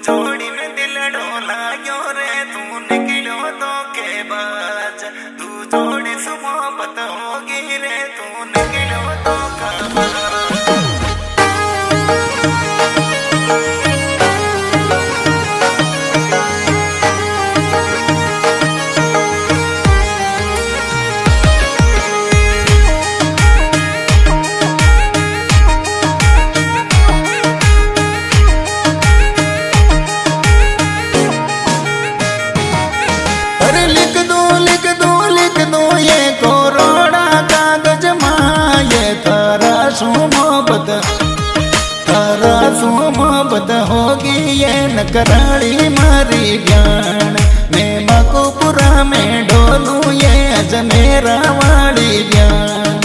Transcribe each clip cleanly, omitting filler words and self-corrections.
जोड़ी में दिल डोला यो रे तू निकलो तो के बाज तू जोड़ी से मोहब्बत होगी रे तू निकलो तो का मोहब्बत होगी ये नकराली मारी ज्ञान मैं मकुपुरा में ढोलू ये अजमेरा वाली ज्ञान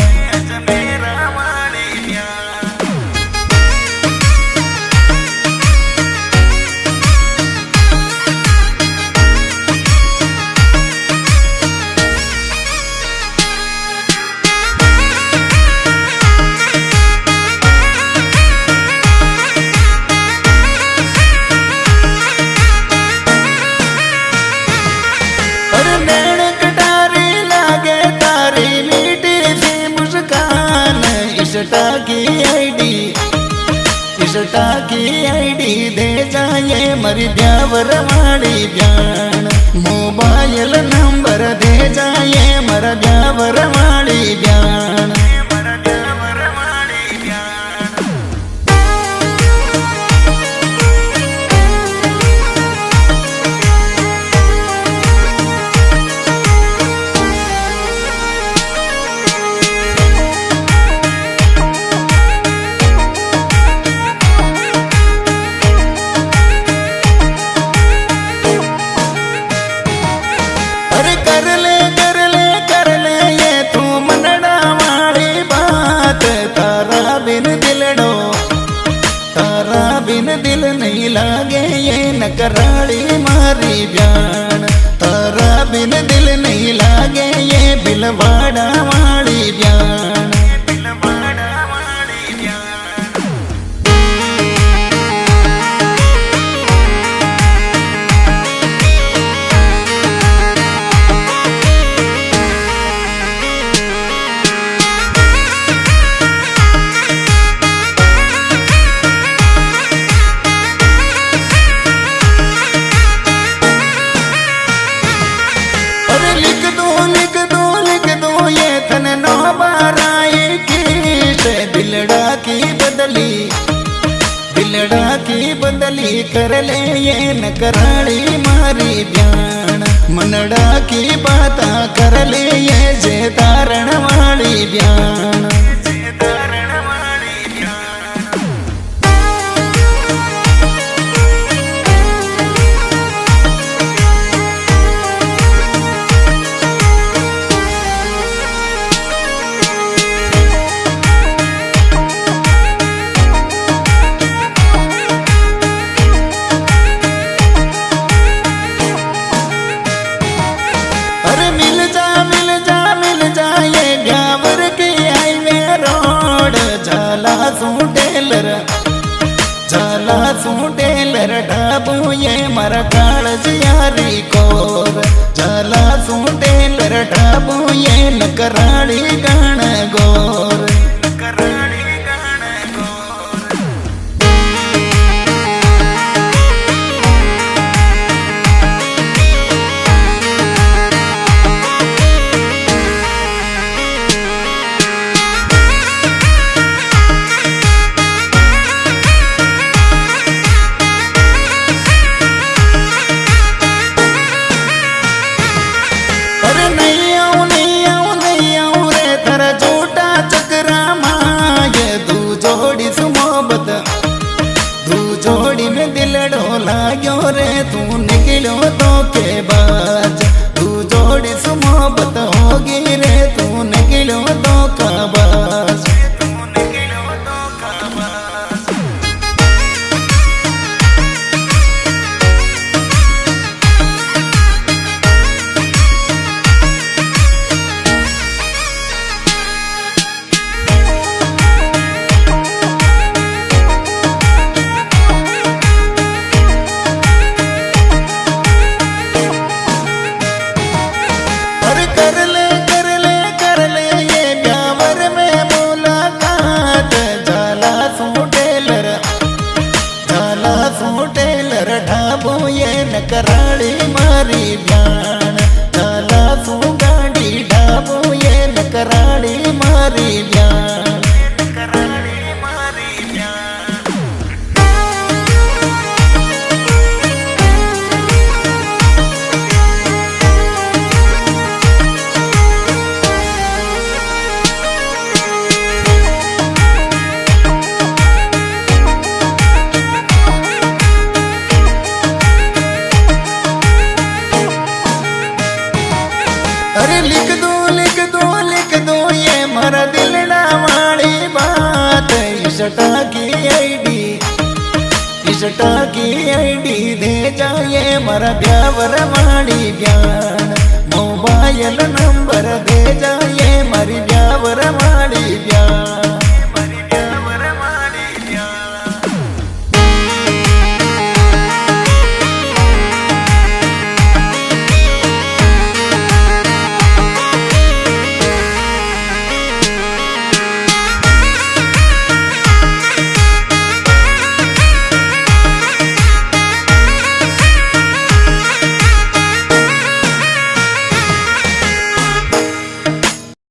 इष्टा की आईडी दे जाए मरी ब्यावर वाली ज्ञान मोबाइल नंबर दे जाए मरा ब्यावर वाली ज्ञान दिल नहीं लागे ये नकराली मारी ब्यान तारा बिन दिल नहीं लागे ये बिलवाड़ा वाली ब्यान दिलड़ा की बदली कर ले ये नकराली मारी ब्यान मनड़ा की बाता कर ले ये जे तारण वाली ब्यान टेलर ढाबू ये मरा कालज यारी कोर जाला सू टेलर ढाबू ये नकराली गान गोर रे तू निकलो तो के बाज तू जोड़ी से मोहब्बत होगी रे तू निकलो तो का बाज घर ढाबो ये न कराड़ी मारी ब्याण चला सू गाड़ी ढाबो ये न कराड़ी मारी ब्याण अरे लिख दो ये मारा दिलना वाली बात इष्टा की आईडी दे जाए मारा ब्यावर वाली ब्यान मोबाइल नंबर दे जाए मारी ब्यावर